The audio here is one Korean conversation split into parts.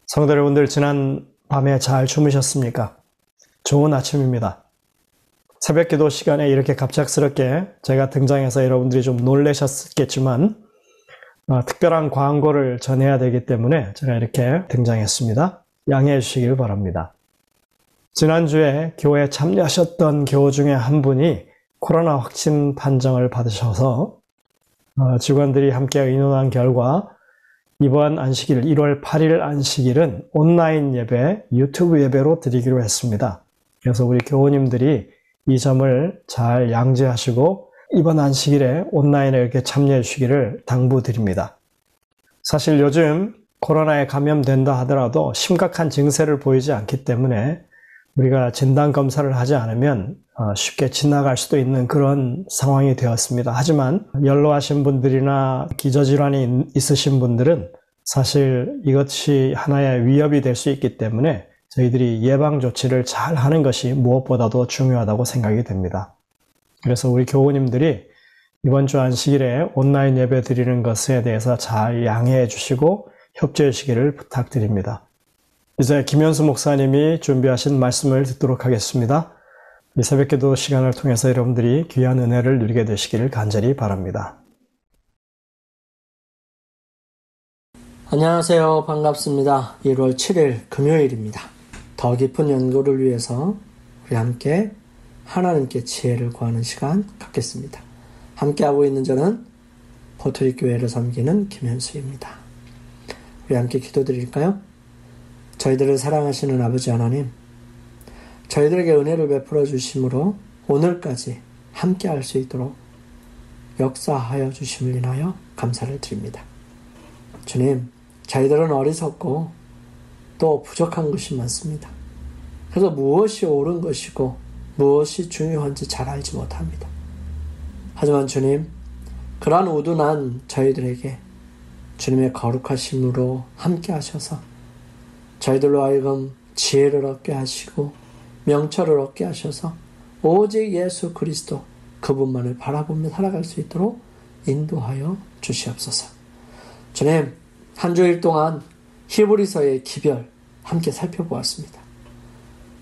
성도 여러분들, 지난 밤에 잘 주무셨습니까? 좋은 아침입니다. 새벽 기도 시간에 이렇게 갑작스럽게 제가 등장해서 여러분들이 좀 놀라셨겠지만 특별한 광고를 전해야 되기 때문에 제가 이렇게 등장했습니다. 양해해 주시길 바랍니다. 지난주에 교회에 참여하셨던 교우 중에 한 분이 코로나 확진 판정을 받으셔서 직원들이 함께 의논한 결과 이번 안식일 1월 8일 안식일은 온라인 예배, 유튜브 예배로 드리기로 했습니다. 그래서 우리 교우님들이 이 점을 잘 양지하시고 이번 안식일에 온라인에 이렇게 참여해 주시기를 당부드립니다. 사실 요즘 코로나에 감염된다 하더라도 심각한 증세를 보이지 않기 때문에 우리가 진단검사를 하지 않으면 쉽게 지나갈 수도 있는 그런 상황이 되었습니다. 하지만 연로하신 분들이나 기저질환이 있으신 분들은 사실 이것이 하나의 위협이 될 수 있기 때문에 저희들이 예방 조치를 잘 하는 것이 무엇보다도 중요하다고 생각이 됩니다. 그래서 우리 교우님들이 이번 주 안식일에 온라인 예배 드리는 것에 대해서 잘 양해해 주시고 협조해 주시기를 부탁드립니다. 이제 김현수 목사님이 준비하신 말씀을 듣도록 하겠습니다. 이 새벽기도 시간을 통해서 여러분들이 귀한 은혜를 누리게 되시기를 간절히 바랍니다. 안녕하세요. 반갑습니다. 1월 7일 금요일입니다. 더 깊은 연구를 위해서 우리 함께 하나님께 지혜를 구하는 시간 갖겠습니다. 함께하고 있는 저는 포토리 교회를 섬기는 김현수입니다. 우리 함께 기도드릴까요? 저희들을 사랑하시는 아버지 하나님, 저희들에게 은혜를 베풀어 주심으로 오늘까지 함께 할 수 있도록 역사하여 주심을 인하여 감사를 드립니다. 주님, 저희들은 어리석고 또 부족한 것이 많습니다. 그래서 무엇이 옳은 것이고 무엇이 중요한지 잘 알지 못합니다. 하지만 주님, 그러한 우둔한 저희들에게 주님의 거룩하심으로 함께 하셔서 저희들로 하여금 지혜를 얻게 하시고 명철을 얻게 하셔서 오직 예수 그리스도 그분만을 바라보며 살아갈 수 있도록 인도하여 주시옵소서. 주님, 한 주일 동안 히브리서의 기별 함께 살펴보았습니다.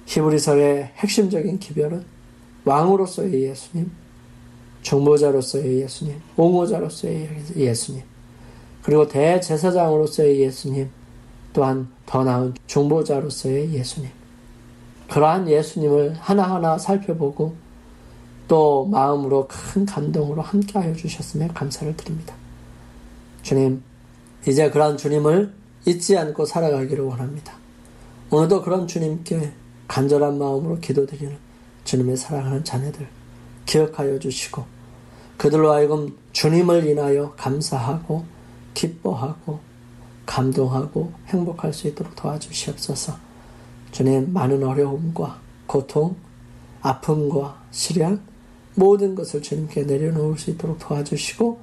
히브리서의 핵심적인 기별은 왕으로서의 예수님, 중보자로서의 예수님, 옹호자로서의 예수님, 그리고 대제사장으로서의 예수님, 또한 더 나은 중보자로서의 예수님, 그러한 예수님을 하나하나 살펴보고 또 마음으로 큰 감동으로 함께하여 주셨음에 감사를 드립니다. 주님, 이제 그러한 주님을 잊지 않고 살아가기를 원합니다. 오늘도 그런 주님께 간절한 마음으로 기도드리는 주님의 사랑하는 자녀들 기억하여 주시고 그들로 하여금 주님을 인하여 감사하고 기뻐하고 감동하고 행복할 수 있도록 도와주시옵소서. 주님, 많은 어려움과 고통, 아픔과 시련 모든 것을 주님께 내려놓을 수 있도록 도와주시고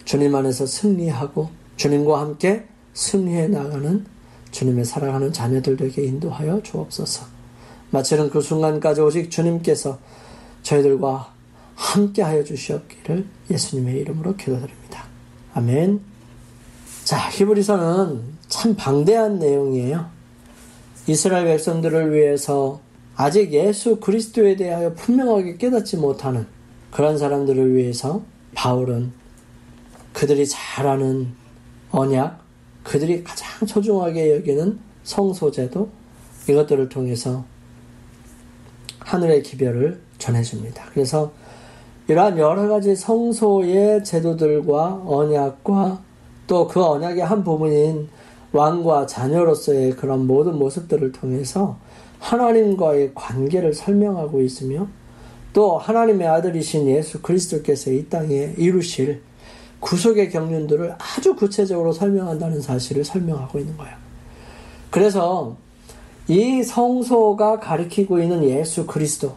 주님 안에서 승리하고 주님과 함께 승리해 나가는 주님의 사랑하는 자녀들 되게 인도하여 주옵소서. 마치는 그 순간까지 오직 주님께서 저희들과 함께하여 주시옵기를 예수님의 이름으로 기도드립니다. 아멘. 자, 히브리서는 참 방대한 내용이에요. 이스라엘 백성들을 위해서 아직 예수 그리스도에 대하여 분명하게 깨닫지 못하는 그런 사람들을 위해서 바울은 그들이 잘 아는 언약, 그들이 가장 소중하게 여기는 성소제도, 이것들을 통해서 하늘의 기별을 전해줍니다. 그래서 이러한 여러 가지 성소의 제도들과 언약과 또 그 언약의 한 부분인 왕과 자녀로서의 그런 모든 모습들을 통해서 하나님과의 관계를 설명하고 있으며 또 하나님의 아들이신 예수 그리스도께서 이 땅에 이루실 구속의 경륜들을 아주 구체적으로 설명한다는 사실을 설명하고 있는 거예요. 그래서 이 성소가 가리키고 있는 예수 그리스도,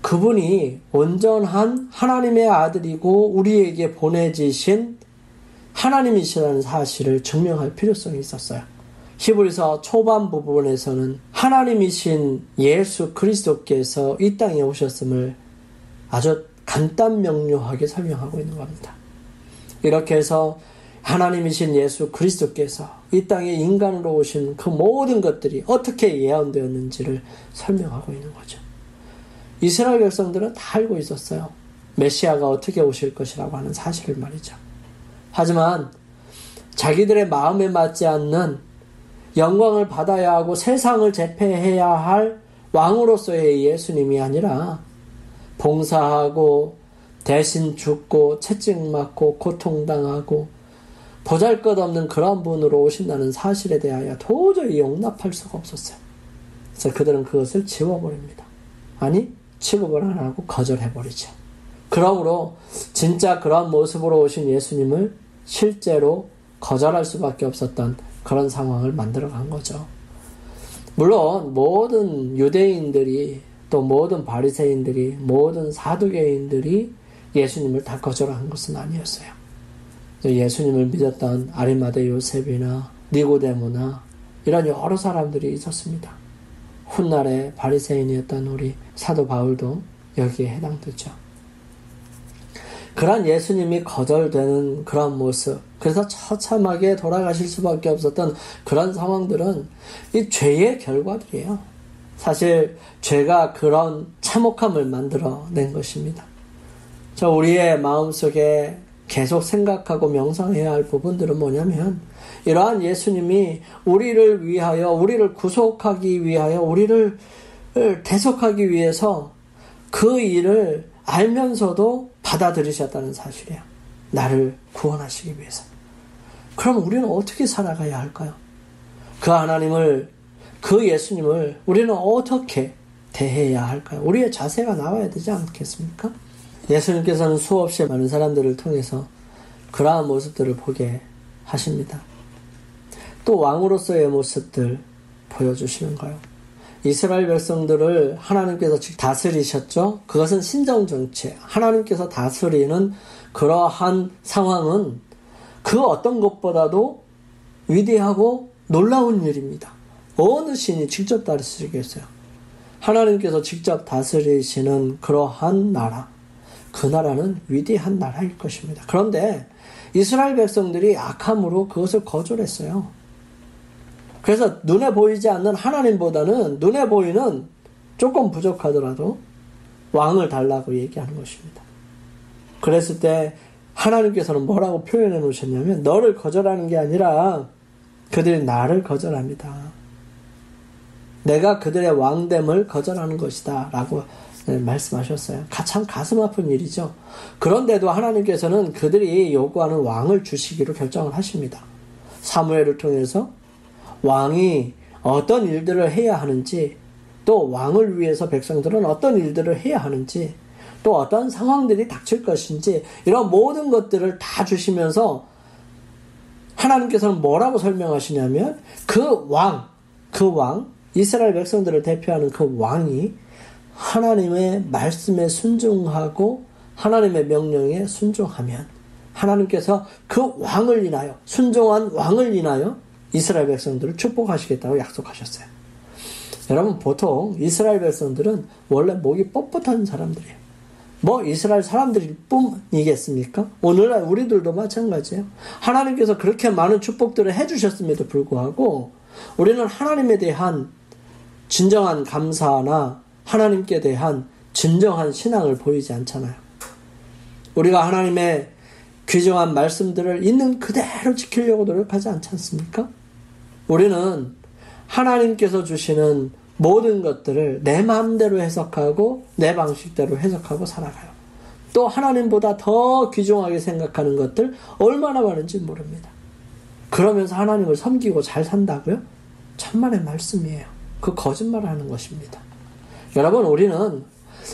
그분이 온전한 하나님의 아들이고 우리에게 보내지신 하나님이시라는 사실을 증명할 필요성이 있었어요. 히브리서 초반 부분에서는 하나님이신 예수 그리스도께서 이 땅에 오셨음을 아주 간단 명료하게 설명하고 있는 겁니다. 이렇게 해서 하나님이신 예수 그리스도께서 이 땅에 인간으로 오신 그 모든 것들이 어떻게 예언되었는지를 설명하고 있는 거죠. 이스라엘 백성들은 다 알고 있었어요. 메시아가 어떻게 오실 것이라고 하는 사실을 말이죠. 하지만 자기들의 마음에 맞지 않는 영광을 받아야 하고 세상을 제패해야 할 왕으로서의 예수님이 아니라 봉사하고 대신 죽고 채찍 맞고 고통당하고 보잘것없는 그런 분으로 오신다는 사실에 대하여 도저히 용납할 수가 없었어요. 그래서 그들은 그것을 지워버립니다. 아니, 취급을 안 하고 거절해버리죠. 그러므로 진짜 그런 모습으로 오신 예수님을 실제로 거절할 수밖에 없었던 그런 상황을 만들어간 거죠. 물론 모든 유대인들이 또 모든 바리새인들이 모든 사두개인들이 예수님을 다 거절한 것은 아니었어요. 예수님을 믿었던 아리마대 요셉이나 니고데모나 이런 여러 사람들이 있었습니다. 훗날에 바리새인이었던 우리 사도 바울도 여기에 해당되죠. 그런 예수님이 거절되는 그런 모습, 그래서 처참하게 돌아가실 수밖에 없었던 그런 상황들은 이 죄의 결과들이에요. 사실 죄가 그런 참혹함을 만들어낸 것입니다. 우리의 마음속에 계속 생각하고 명상해야 할 부분들은 뭐냐면, 이러한 예수님이 우리를 위하여, 우리를 구속하기 위하여, 우리를 대속하기 위해서 그 일을 알면서도 받아들이셨다는 사실이에요. 나를 구원하시기 위해서. 그럼 우리는 어떻게 살아가야 할까요? 그 하나님을, 그 예수님을 우리는 어떻게 대해야 할까요? 우리의 자세가 나와야 되지 않겠습니까? 예수님께서는 수없이 많은 사람들을 통해서 그러한 모습들을 보게 하십니다. 또 왕으로서의 모습들 보여주시는 거예요. 이스라엘 백성들을 하나님께서 즉 다스리셨죠. 그것은 신정정치, 하나님께서 다스리는 그러한 상황은 그 어떤 것보다도 위대하고 놀라운 일입니다. 어느 신이 직접 다스리겠어요? 하나님께서 직접 다스리시는 그러한 나라, 그 나라는 위대한 나라일 것입니다. 그런데 이스라엘 백성들이 악함으로 그것을 거절했어요. 그래서 눈에 보이지 않는 하나님보다는 눈에 보이는 조금 부족하더라도 왕을 달라고 얘기하는 것입니다. 그랬을 때 하나님께서는 뭐라고 표현해 놓으셨냐면, 너를 거절하는 게 아니라 그들이 나를 거절합니다. 내가 그들의 왕됨을 거절하는 것이다 라고 말씀하셨어요. 참 가슴 아픈 일이죠. 그런데도 하나님께서는 그들이 요구하는 왕을 주시기로 결정을 하십니다. 사무엘을 통해서 왕이 어떤 일들을 해야 하는지, 또 왕을 위해서 백성들은 어떤 일들을 해야 하는지, 또 어떤 상황들이 닥칠 것인지, 이런 모든 것들을 다 주시면서 하나님께서는 뭐라고 설명하시냐면, 그 왕, 이스라엘 백성들을 대표하는 그 왕이 하나님의 말씀에 순종하고 하나님의 명령에 순종하면 하나님께서 그 왕을 인하여, 순종한 왕을 인하여 이스라엘 백성들을 축복하시겠다고 약속하셨어요. 여러분, 보통 이스라엘 백성들은 원래 목이 뻣뻣한 사람들이에요. 뭐 이스라엘 사람들일 뿐이겠습니까? 오늘날 우리들도 마찬가지예요. 하나님께서 그렇게 많은 축복들을 해주셨음에도 불구하고 우리는 하나님에 대한 진정한 감사나 하나님께 대한 진정한 신앙을 보이지 않잖아요. 우리가 하나님의 귀중한 말씀들을 있는 그대로 지키려고 노력하지 않지 않습니까? 우리는 하나님께서 주시는 모든 것들을 내 마음대로 해석하고 내 방식대로 해석하고 살아가요. 또 하나님보다 더 귀중하게 생각하는 것들 얼마나 많은지 모릅니다. 그러면서 하나님을 섬기고 잘 산다고요? 천만의 말씀이에요. 그 거짓말을 하는 것입니다. 여러분, 우리는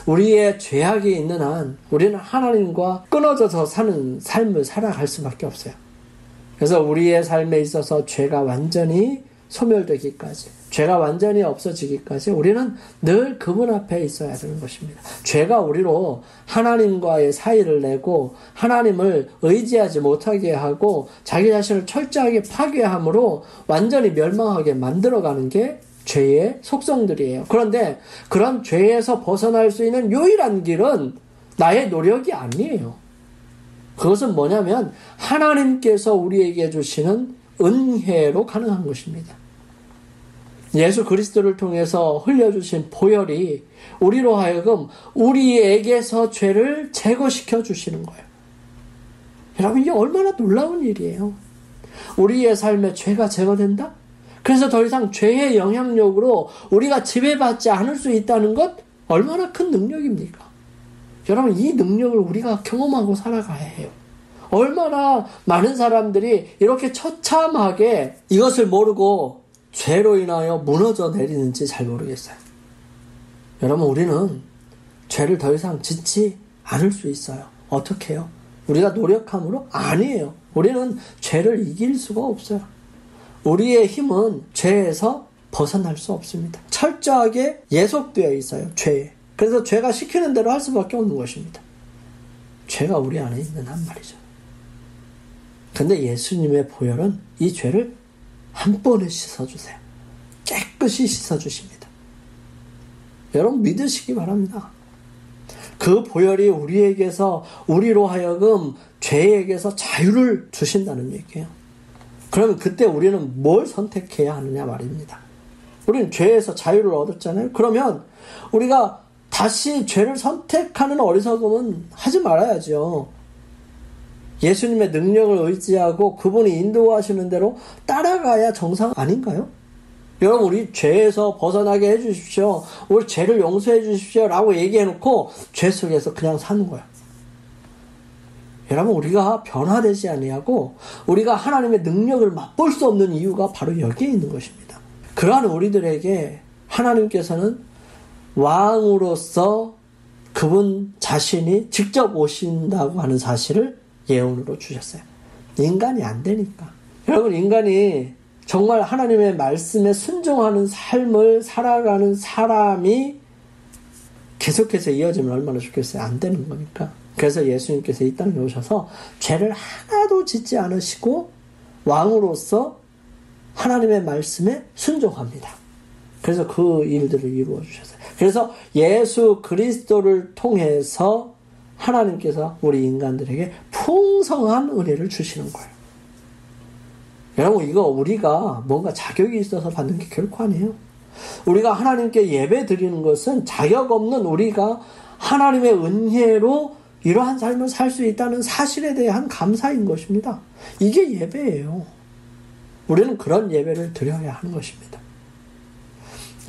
우리의 죄악이 있는 한 우리는 하나님과 끊어져서 사는 삶을 살아갈 수밖에 없어요. 그래서 우리의 삶에 있어서 죄가 완전히 소멸되기까지, 죄가 완전히 없어지기까지 우리는 늘 그분 앞에 있어야 되는 것입니다. 죄가 우리로 하나님과의 사이를 내고 하나님을 의지하지 못하게 하고 자기 자신을 철저하게 파괴함으로 완전히 멸망하게 만들어가는 게 죄의 속성들이에요. 그런데 그런 죄에서 벗어날 수 있는 유일한 길은 나의 노력이 아니에요. 그것은 뭐냐면 하나님께서 우리에게 주시는 은혜로 가능한 것입니다. 예수 그리스도를 통해서 흘려주신 보혈이 우리로 하여금 우리에게서 죄를 제거시켜 주시는 거예요. 여러분, 이게 얼마나 놀라운 일이에요. 우리의 삶에 죄가 제거된다? 그래서 더 이상 죄의 영향력으로 우리가 지배받지 않을 수 있다는 것, 얼마나 큰 능력입니까? 여러분, 이 능력을 우리가 경험하고 살아가야 해요. 얼마나 많은 사람들이 이렇게 처참하게 이것을 모르고 죄로 인하여 무너져 내리는지 잘 모르겠어요. 여러분, 우리는 죄를 더 이상 짓지 않을 수 있어요. 어떻게 해요? 우리가 노력함으로? 아니에요. 우리는 죄를 이길 수가 없어요. 우리의 힘은 죄에서 벗어날 수 없습니다. 철저하게 예속되어 있어요, 죄에. 그래서 죄가 시키는 대로 할 수밖에 없는 것입니다. 죄가 우리 안에 있는 한 말이죠. 근데 예수님의 보혈은 이 죄를 한 번에 씻어주세요. 깨끗이 씻어주십니다. 여러분, 믿으시기 바랍니다. 그 보혈이 우리로 하여금 죄에게서 자유를 주신다는 얘기예요. 그러면 그때 우리는 뭘 선택해야 하느냐 말입니다. 우리는 죄에서 자유를 얻었잖아요. 그러면 우리가 다시 죄를 선택하는 어리석음은 하지 말아야죠. 예수님의 능력을 의지하고 그분이 인도하시는 대로 따라가야 정상 아닌가요? 여러분, 우리 죄에서 벗어나게 해주십시오. 우리 죄를 용서해 주십시오. 라고 얘기해놓고 죄 속에서 그냥 사는 거야. 여러분, 우리가 변화되지 아니하고 우리가 하나님의 능력을 맛볼 수 없는 이유가 바로 여기에 있는 것입니다. 그러한 우리들에게 하나님께서는 왕으로서 그분 자신이 직접 오신다고 하는 사실을 예언으로 주셨어요. 인간이 안 되니까. 여러분, 인간이 정말 하나님의 말씀에 순종하는 삶을 살아가는 사람이 계속해서 이어지면 얼마나 좋겠어요. 안 되는 거니까. 그래서 예수님께서 이 땅에 오셔서 죄를 하나도 짓지 않으시고 왕으로서 하나님의 말씀에 순종합니다. 그래서 그 일들을 이루어 주셨어요. 그래서 예수 그리스도를 통해서 하나님께서 우리 인간들에게 풍성한 은혜를 주시는 거예요. 여러분, 이거 우리가 뭔가 자격이 있어서 받는 게 결코 아니에요. 우리가 하나님께 예배 드리는 것은 자격 없는 우리가 하나님의 은혜로 이러한 삶을 살 수 있다는 사실에 대한 감사인 것입니다. 이게 예배예요. 우리는 그런 예배를 드려야 하는 것입니다.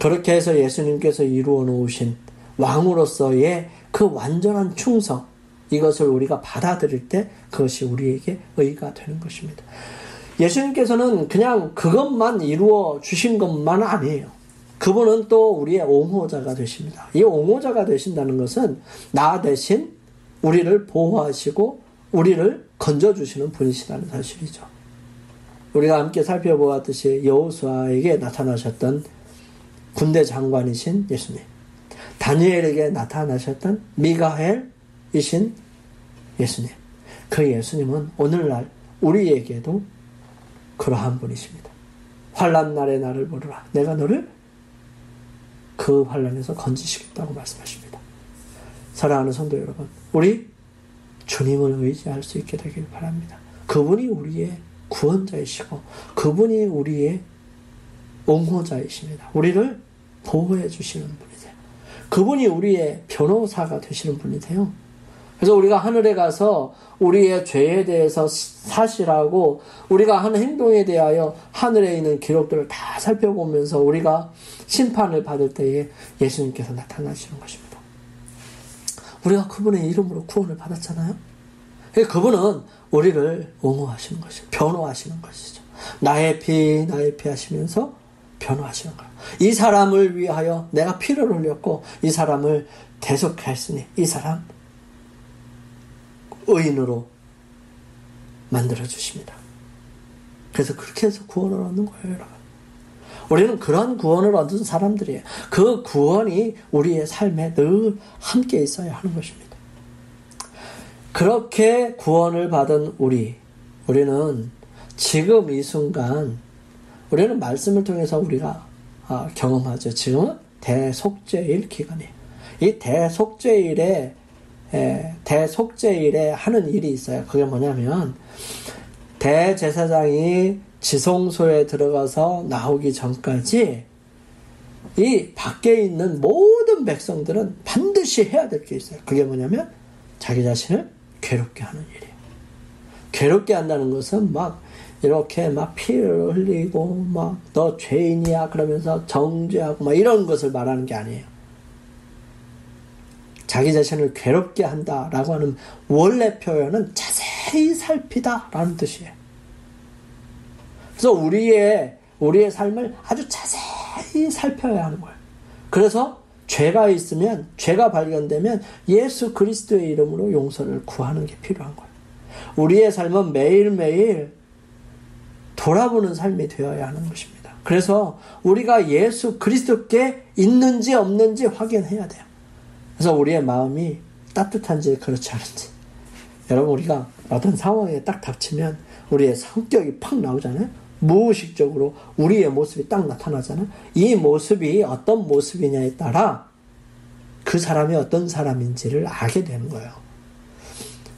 그렇게 해서 예수님께서 이루어 놓으신 왕으로서의 그 완전한 충성, 이것을 우리가 받아들일 때 그것이 우리에게 의가 되는 것입니다. 예수님께서는 그냥 그것만 이루어 주신 것만 아니에요. 그분은 또 우리의 옹호자가 되십니다. 이 옹호자가 되신다는 것은 나 대신 우리를 보호하시고 우리를 건져주시는 분이시라는 사실이죠. 우리가 함께 살펴보았듯이 여호수아에게 나타나셨던 군대 장관이신 예수님, 다니엘에게 나타나셨던 미가엘이신 예수님, 그 예수님은 오늘날 우리에게도 그러한 분이십니다. 환난 날에 나를 부르라. 내가 너를 그 환난에서 건지시겠다고 말씀하십니다. 사랑하는 성도 여러분, 우리 주님을 의지할 수 있게 되길 바랍니다. 그분이 우리의 구원자이시고 그분이 우리의 옹호자이십니다. 우리를 보호해 주시는 분이세요. 그분이 우리의 변호사가 되시는 분이세요. 그래서 우리가 하늘에 가서 우리의 죄에 대해서 사실하고 우리가 하는 행동에 대하여 하늘에 있는 기록들을 다 살펴보면서 우리가 심판을 받을 때에 예수님께서 나타나시는 것입니다. 우리가 그분의 이름으로 구원을 받았잖아요. 그분은 우리를 옹호하시는 것이죠. 변호하시는 것이죠. 나의 피 하시면서 변호하시는 거예요. 이 사람을 위하여 내가 피를 흘렸고 이 사람을 대속하였으니 이 사람 의인으로 만들어주십니다. 그래서 그렇게 해서 구원을 얻는 거예요, 여러분. 우리는 그런 구원을 얻은 사람들이에요. 그 구원이 우리의 삶에 늘 함께 있어야 하는 것입니다. 그렇게 구원을 받은 우리는 지금 이 순간 우리는 말씀을 통해서 우리가 경험하죠. 지금은 대속죄일 기간이에요. 이 대속죄일에 대속죄일에 하는 일이 있어요. 그게 뭐냐면 대제사장이 지성소에 들어가서 나오기 전까지 이 밖에 있는 모든 백성들은 반드시 해야 될 게 있어요. 그게 뭐냐면 자기 자신을 괴롭게 하는 일이에요. 괴롭게 한다는 것은 막 이렇게 막 피를 흘리고 막 너 죄인이야 그러면서 정죄하고 막 이런 것을 말하는 게 아니에요. 자기 자신을 괴롭게 한다라고 하는 원래 표현은 자세히 살피다라는 뜻이에요. 그래서 우리의 삶을 아주 자세히 살펴야 하는 거예요. 그래서 죄가 있으면, 죄가 발견되면 예수 그리스도의 이름으로 용서를 구하는 게 필요한 거예요. 우리의 삶은 매일매일 돌아보는 삶이 되어야 하는 것입니다. 그래서 우리가 예수 그리스도께 있는지 없는지 확인해야 돼요. 그래서 우리의 마음이 따뜻한지 그렇지 않은지. 여러분, 우리가 어떤 상황에 딱 닥치면 우리의 성격이 팍 나오잖아요. 무의식적으로 우리의 모습이 딱 나타나잖아요. 이 모습이 어떤 모습이냐에 따라 그 사람이 어떤 사람인지를 알게 되는 거예요.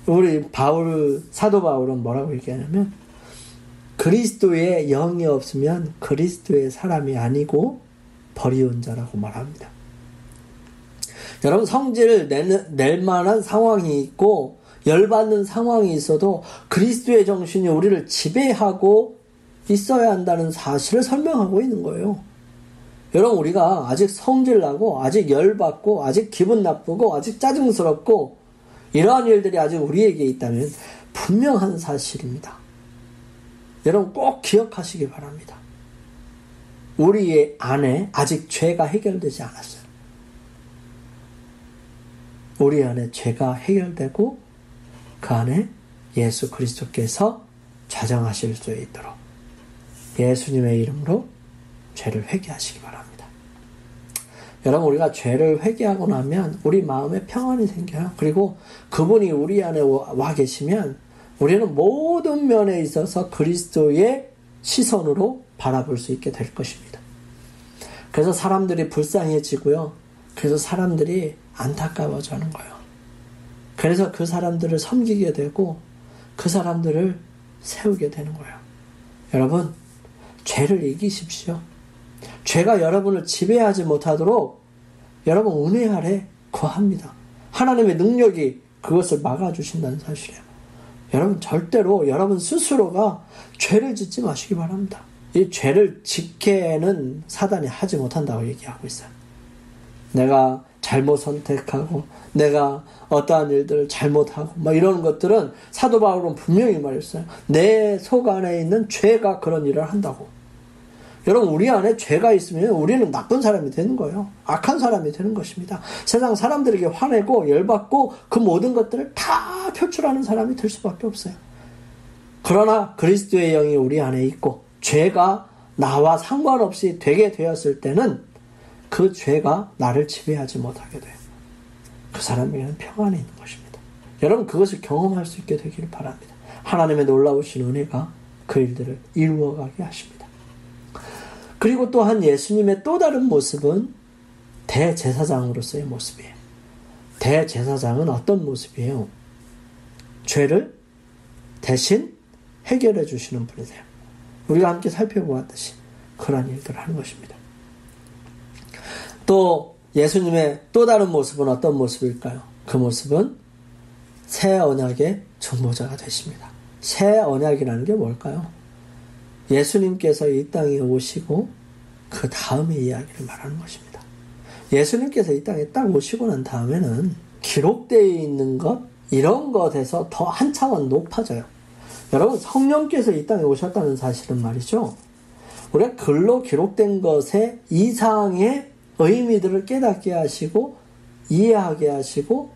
우리 사도 바울은 뭐라고 얘기하냐면 그리스도의 영이 없으면 그리스도의 사람이 아니고 버리운 자라고 말합니다. 여러분, 성질을 낼 만한 상황이 있고 열받는 상황이 있어도 그리스도의 정신이 우리를 지배하고 있어야 한다는 사실을 설명하고 있는 거예요. 여러분, 우리가 아직 성질나고 아직 열받고 아직 기분 나쁘고 아직 짜증스럽고 이러한 일들이 아직 우리에게 있다면 분명한 사실입니다. 여러분, 꼭 기억하시기 바랍니다. 우리의 안에 아직 죄가 해결되지 않았어요. 우리 안에 죄가 해결되고 그 안에 예수 그리스도께서 좌정하실 수 있도록 예수님의 이름으로 죄를 회개하시기 바랍니다. 여러분, 우리가 죄를 회개하고 나면 우리 마음에 평안이 생겨요. 그리고 그분이 우리 안에 와 계시면 우리는 모든 면에 있어서 그리스도의 시선으로 바라볼 수 있게 될 것입니다. 그래서 사람들이 불쌍해지고요. 그래서 사람들이 안타까워지는 거예요. 그래서 그 사람들을 섬기게 되고 그 사람들을 세우게 되는 거예요. 여러분, 죄를 이기십시오. 죄가 여러분을 지배하지 못하도록 여러분 은혜 아래 거합니다. 하나님의 능력이 그것을 막아주신다는 사실이에요. 여러분, 절대로 여러분 스스로가 죄를 짓지 마시기 바랍니다. 이 죄를 짓게는 사단이 하지 못한다고 얘기하고 있어요. 내가 잘못 선택하고 내가 어떠한 일들을 잘못하고 막 이런 것들은 사도 바울은 분명히 말했어요. 내 속 안에 있는 죄가 그런 일을 한다고. 여러분, 우리 안에 죄가 있으면 우리는 나쁜 사람이 되는 거예요. 악한 사람이 되는 것입니다. 세상 사람들에게 화내고 열받고 그 모든 것들을 다 표출하는 사람이 될 수밖에 없어요. 그러나 그리스도의 영이 우리 안에 있고 죄가 나와 상관없이 되게 되었을 때는 그 죄가 나를 지배하지 못하게 돼요. 그 사람에게는 평안이 있는 것입니다. 여러분, 그것을 경험할 수 있게 되기를 바랍니다. 하나님의 놀라우신 은혜가 그 일들을 이루어가게 하십니다. 그리고 또한 예수님의 또 다른 모습은 대제사장으로서의 모습이에요. 대제사장은 어떤 모습이에요? 죄를 대신 해결해 주시는 분이세요. 우리가 함께 살펴보았듯이 그러한 일들을 하는 것입니다. 또 예수님의 또 다른 모습은 어떤 모습일까요? 그 모습은 새 언약의 중보자가 되십니다. 새 언약이라는 게 뭘까요? 예수님께서 이 땅에 오시고 그 다음의 이야기를 말하는 것입니다. 예수님께서 이 땅에 딱 오시고 난 다음에는 기록되어 있는 것, 이런 것에서 더 한 차원 높아져요. 여러분, 성령께서 이 땅에 오셨다는 사실은 말이죠, 우리가 글로 기록된 것의 이상의 의미들을 깨닫게 하시고 이해하게 하시고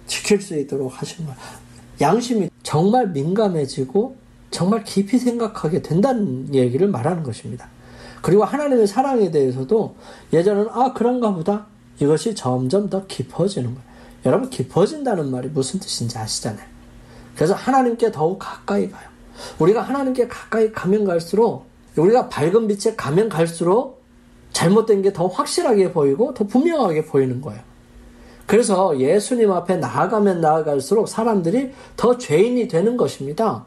지킬 수 있도록 하시는 거예요. 양심이 정말 민감해지고 정말 깊이 생각하게 된다는 얘기를 말하는 것입니다. 그리고 하나님의 사랑에 대해서도 예전에는 그런가 보다, 이것이 점점 더 깊어지는 거예요. 여러분, 깊어진다는 말이 무슨 뜻인지 아시잖아요. 그래서 하나님께 더욱 가까이 가요. 우리가 하나님께 가까이 가면 갈수록, 우리가 밝은 빛에 가면 갈수록 잘못된 게 더 확실하게 보이고 더 분명하게 보이는 거예요. 그래서 예수님 앞에 나아가면 나아갈수록 사람들이 더 죄인이 되는 것입니다.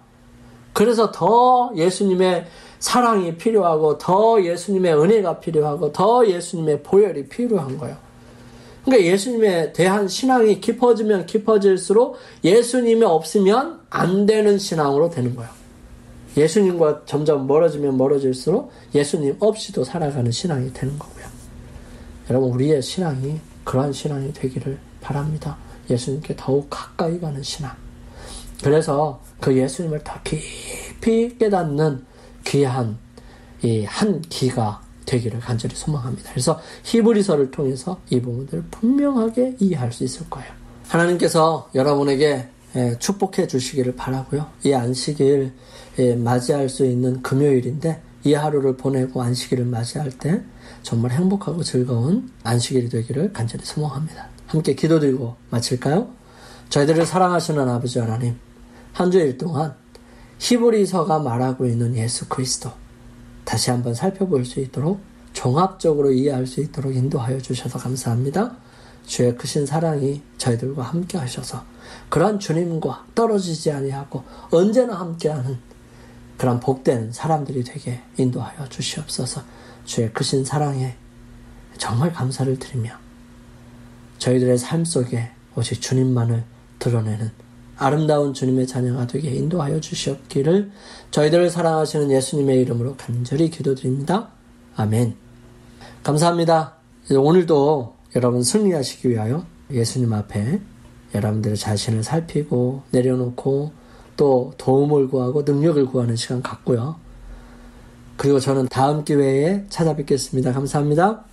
그래서 더 예수님의 사랑이 필요하고 더 예수님의 은혜가 필요하고 더 예수님의 보혈이 필요한 거예요. 그러니까 예수님에 대한 신앙이 깊어지면 깊어질수록 예수님이 없으면 안 되는 신앙으로 되는 거예요. 예수님과 점점 멀어지면 멀어질수록 예수님 없이도 살아가는 신앙이 되는 거고요. 여러분, 우리의 신앙이 그러한 신앙이 되기를 바랍니다. 예수님께 더욱 가까이 가는 신앙. 그래서 그 예수님을 더 깊이 깨닫는 귀한 이 한 기가 되기를 간절히 소망합니다. 그래서 히브리서를 통해서 이 부분들을 분명하게 이해할 수 있을 거예요. 하나님께서 여러분에게 축복해 주시기를 바라고요. 이 안식일 맞이할 수 있는 금요일인데 이 하루를 보내고 안식일을 맞이할 때 정말 행복하고 즐거운 안식일이 되기를 간절히 소망합니다. 함께 기도드리고 마칠까요? 저희들을 사랑하시는 아버지 하나님, 한 주일 동안 히브리서가 말하고 있는 예수 그리스도 다시 한번 살펴볼 수 있도록 종합적으로 이해할 수 있도록 인도하여 주셔서 감사합니다. 주의 크신 사랑이 저희들과 함께 하셔서 그러한 주님과 떨어지지 아니하고 언제나 함께하는 그런 복된 사람들이 되게 인도하여 주시옵소서. 주의 크신 사랑에 정말 감사를 드리며 저희들의 삶 속에 오직 주님만을 드러내는 아름다운 주님의 자녀가 되게 인도하여 주시옵기를 저희들을 사랑하시는 예수님의 이름으로 간절히 기도드립니다. 아멘. 감사합니다. 오늘도 여러분 승리하시기 위하여 예수님 앞에 여러분들의 자신을 살피고 내려놓고 또 도움을 구하고 능력을 구하는 시간 갖고요. 그리고 저는 다음 기회에 찾아뵙겠습니다. 감사합니다.